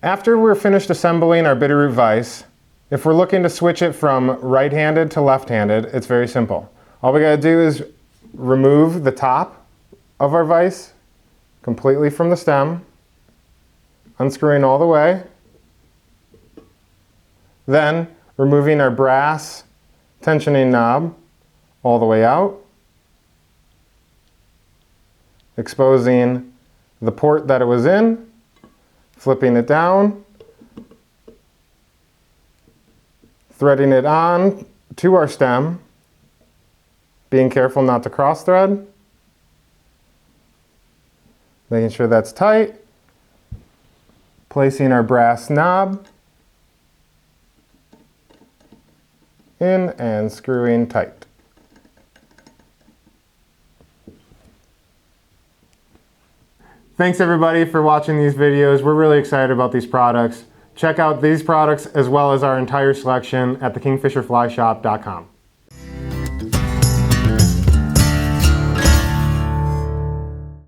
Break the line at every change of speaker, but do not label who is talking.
After we're finished assembling our Bitterroot vise, if we're looking to switch it from right-handed to left-handed, it's very simple. All we gotta do is remove the top of our vise completely from the stem, unscrewing all the way, then removing our brass tensioning knob all the way out, exposing the port that it was in, flipping it down, threading it on to our stem, being careful not to cross thread, making sure that's tight, placing our brass knob in and screwing tight. Thanks everybody for watching these videos. We're really excited about these products. Check out these products as well as our entire selection at thekingfisherflyshop.com.